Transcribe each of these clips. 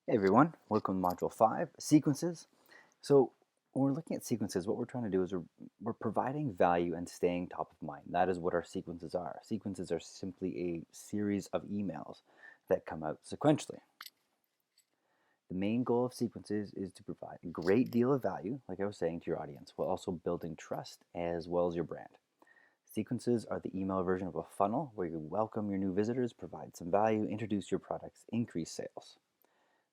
Hey everyone, welcome to Module 5, Sequences. So when we're looking at sequences, what we're trying to do is we're providing value and staying top of mind. That is what our sequences are. Sequences are simply a series of emails that come out sequentially. The main goal of sequences is to provide a great deal of value, like I was saying, to your audience, while also building trust as well as your brand. Sequences are the email version of a funnel where you welcome your new visitors, provide some value, introduce your products, increase sales.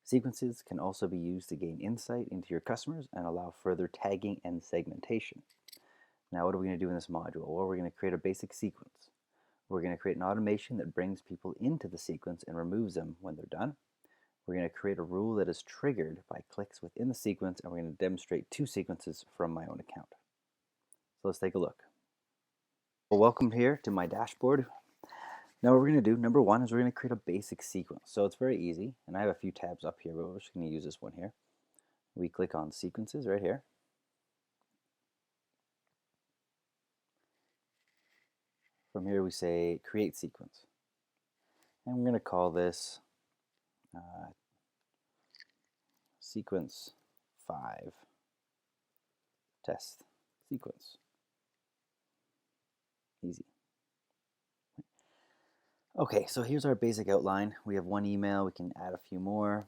Sequences can also be used to gain insight into your customers and allow further tagging and segmentation. Now, what are we going to do in this module? Well, we're going to create a basic sequence. We're going to create an automation that brings people into the sequence and removes them when they're done. We're going to create a rule that is triggered by clicks within the sequence, and we're going to demonstrate 2 sequences from my own account. So let's take a look. Well, welcome here to my dashboard. Now what we're going to do, number 1, is we're going to create a basic sequence. So it's very easy, and I have a few tabs up here, but we're just going to use this one here. We click on sequences right here. From here we say create sequence. And we're going to call this sequence 5 test sequence. Easy. Okay, so here's our basic outline. We have one email, we can add a few more.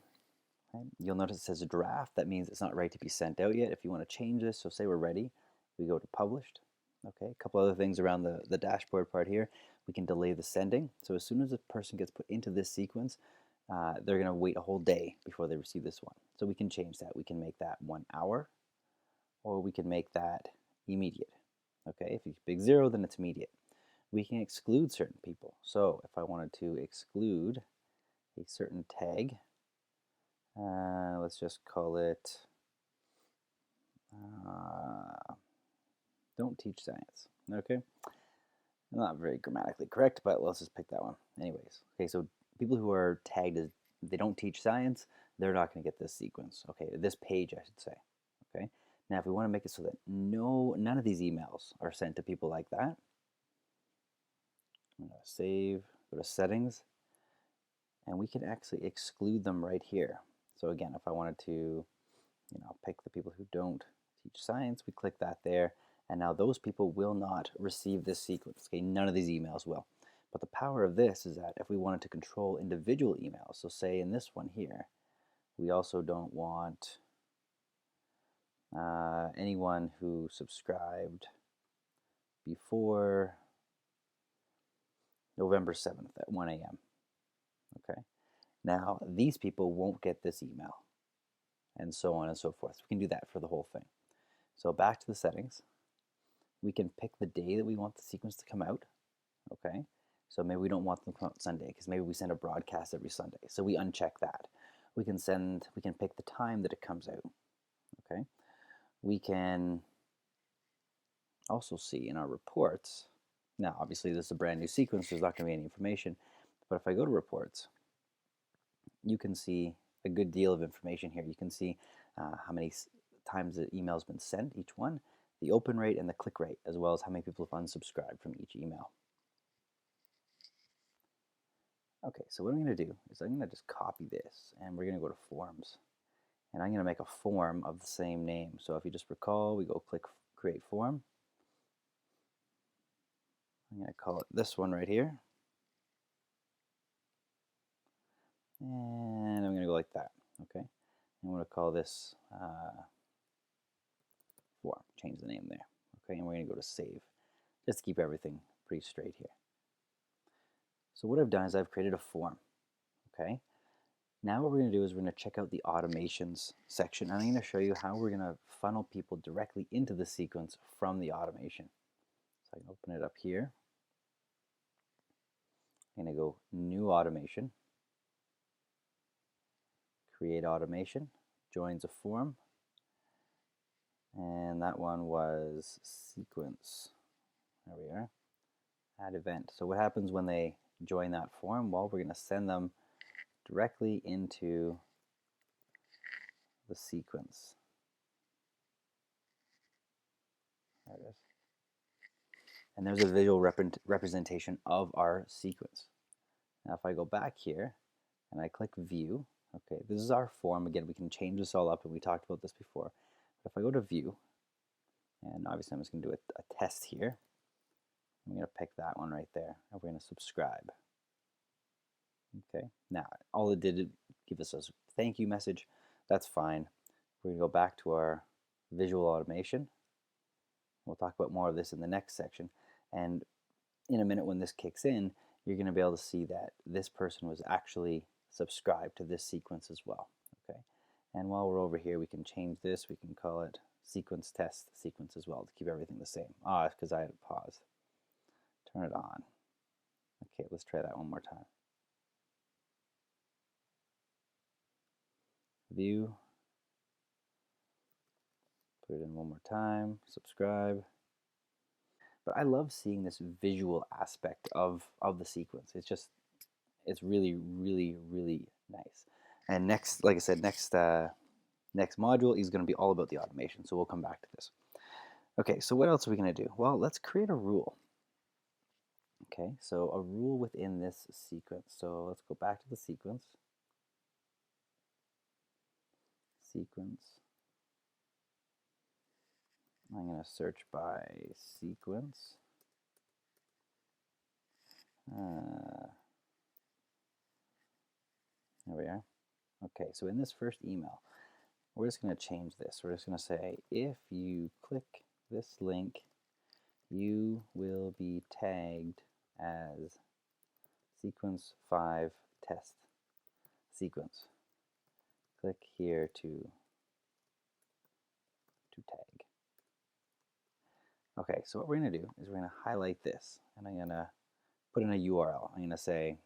Okay. You'll notice it says draft. That means it's not ready to be sent out yet. If you want to change this, so say we're ready, we go to published. Okay, a couple other things around the dashboard part here. We can delay the sending. So as soon as a person gets put into this sequence, they're going to wait a whole day before they receive this one. So we can change that. We can make that 1 hour, or we can make that immediate. Okay, if you pick 0, then it's immediate. We can exclude certain people. So if I wanted to exclude a certain tag, let's just call it don't teach science. Okay, not very grammatically correct, but let's just pick that one. Anyways, okay, so people who are tagged as they don't teach science, they're not going to get this sequence. Okay, this page, I should say. Okay, now if we want to make it so that none of these emails are sent to people like that, I'm going to save, go to settings, and we can actually exclude them right here. So again, if I wanted to, pick the people who don't teach science, we click that there, and now those people will not receive this sequence. Okay, none of these emails will. But the power of this is that if we wanted to control individual emails, so say in this one here, we also don't want anyone who subscribed before November 7th at 1 a.m. Okay, now these people won't get this email, and so on and so forth. We can do that for the whole thing. So back to the settings. We can pick the day that we want the sequence to come out. Okay, so maybe we don't want them to come out Sunday because maybe we send a broadcast every Sunday. So we uncheck that. We can pick the time that it comes out. Okay, we can also see in our reports. Now, obviously, this is a brand new sequence. There's not going to be any information. But if I go to reports, you can see a good deal of information here. You can see how many times the email has been sent, each one, the open rate and the click rate, as well as how many people have unsubscribed from each email. Okay, so what I'm going to do is I'm going to just copy this, and we're going to go to forms. And I'm going to make a form of the same name. So if you just recall, we go click create form. I'm going to call it this one right here. And I'm going to go like that, okay? I'm going to call this form, change the name there, okay? And we're going to go to save, just to keep everything pretty straight here. So what I've done is I've created a form, okay? Now what we're going to do is we're going to check out the automations section. I'm going to show you how we're going to funnel people directly into the sequence from the automation. So I can open it up here. I'm going to go new automation, create automation, joins a form, and that one was sequence. There we are. Add event. So what happens when they join that form? Well, we're going to send them directly into the sequence. There it is. And there's a visual representation of our sequence. Now if I go back here and I click view, Okay, this is our form. Again, we can change this all up, and we talked about this before. But if I go to view, and obviously I'm just going to do a test here. I'm going to pick that one right there, and we're going to subscribe. Okay, now all it did give us a thank you message. That's fine. We're going to go back to our visual automation. We'll talk about more of this in the next section. And in a minute when this kicks in, you're going to be able to see that this person was actually subscribed to this sequence as well. Okay, and while we're over here, we can change this. We can call it sequence test sequence as well to keep everything the same. It's because I had to pause. Turn it on. Okay, let's try that one more time. View. Put it in one more time. Subscribe. But I love seeing this visual aspect of the sequence. It's really, really, really nice. And next, like I said, next module is going to be all about the automation. So we'll come back to this. Okay, so what else are we going to do? Well, let's create a rule. Okay, so a rule within this sequence. So let's go back to the sequence. I'm going to search by sequence. There we are. Okay, so in this first email, we're just going to change this. We're just going to say, if you click this link, you will be tagged as sequence 5 test sequence. Click here to tag. Okay, so what we're going to do is we're going to highlight this, and I'm going to put in a URL. I'm going to say,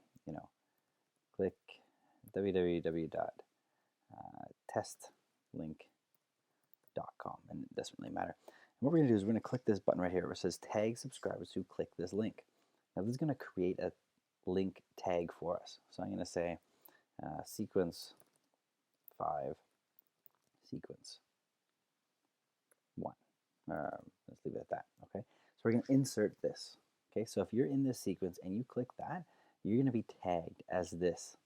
click www.testlink.com, and it doesn't really matter. And what we're going to do is we're going to click this button right here where it says tag subscribers who click this link. Now this is going to create a link tag for us. So I'm going to say sequence 5, sequence 1. Let's leave it at that. Okay, so we're going to insert this. Okay, so if you're in this sequence and you click that, you're going to be tagged as this.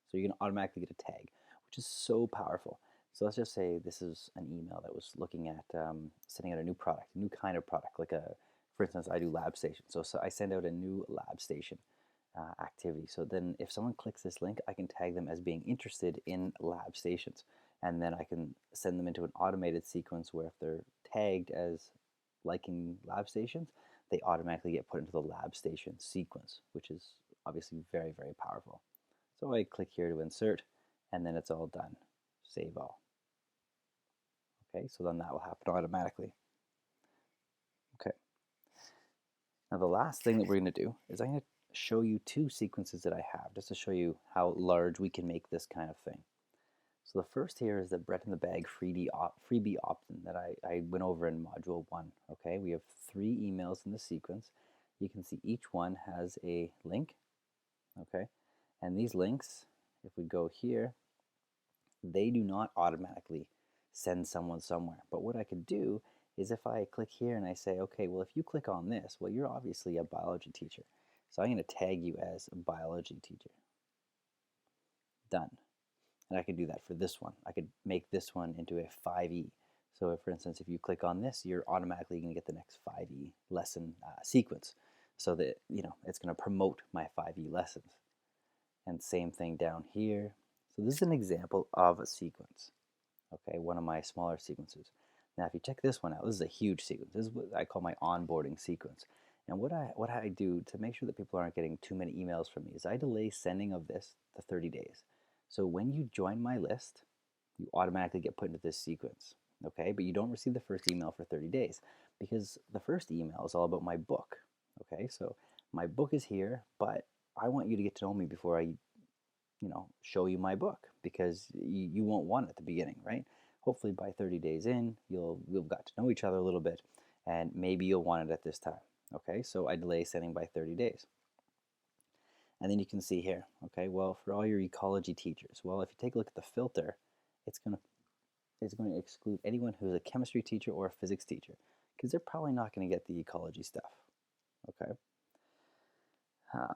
So you're going to automatically get a tag, which is so powerful. So let's just say this is an email that was looking at sending out a new product, a new kind of product, like for instance, I do lab station. So I send out a new lab station activity. So then if someone clicks this link, I can tag them as being interested in lab stations. And then I can send them into an automated sequence where if they're tagged as liking lab stations, they automatically get put into the lab station sequence, which is obviously very, very powerful. So I click here to insert, and then it's all done. Save all. Okay, so then that will happen automatically. Okay. Now the last thing that we're going to do is I'm going to show you 2 sequences that I have, just to show you how large we can make this kind of thing. So the first here is the Brett in the Bag freebie opt-in that I went over in module 1. Okay, we have 3 emails in the sequence. You can see each one has a link. Okay, and these links, if we go here, they do not automatically send someone somewhere. But what I could do is if I click here and I say, okay, well, if you click on this, well, you're obviously a biology teacher. So I'm going to tag you as a biology teacher. Done. And I could do that for this one. I could make this one into a 5e. So if, for instance, if you click on this, you're automatically going to get the next 5e lesson sequence. So that, it's going to promote my 5e lessons. And same thing down here. So this is an example of a sequence. Okay, one of my smaller sequences. Now if you check this one out, this is a huge sequence. This is what I call my onboarding sequence. And what I do to make sure that people aren't getting too many emails from me is I delay sending of this to 30 days. So when you join my list, you automatically get put into this sequence. Okay, but you don't receive the first email for 30 days because the first email is all about my book. Okay, so my book is here, but I want you to get to know me before I show you my book, because you won't want it at the beginning, right? Hopefully by 30 days in, we've got to know each other a little bit, and maybe you'll want it at this time. Okay, so I delay sending by 30 days. And then you can see here, okay, well, for all your ecology teachers, well, if you take a look at the filter, it's going to exclude anyone who's a chemistry teacher or a physics teacher, because they're probably not going to get the ecology stuff. Okay.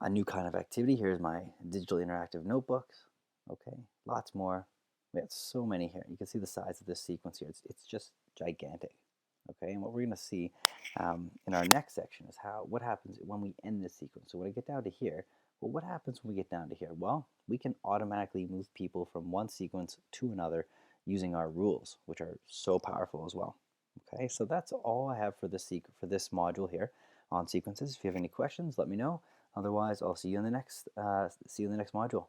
A new kind of activity, here's my digital interactive notebooks. Okay, lots more. We have so many here. You can see the size of this sequence here. It's just gigantic. Okay, and what we're going to see in our next section is what happens when we end this sequence. So when I get down to here, well, what happens when we get down to here? Well, we can automatically move people from one sequence to another using our rules, which are so powerful as well. Okay, so that's all I have for this module here on sequences. If you have any questions, let me know. Otherwise, I'll see you in the next module.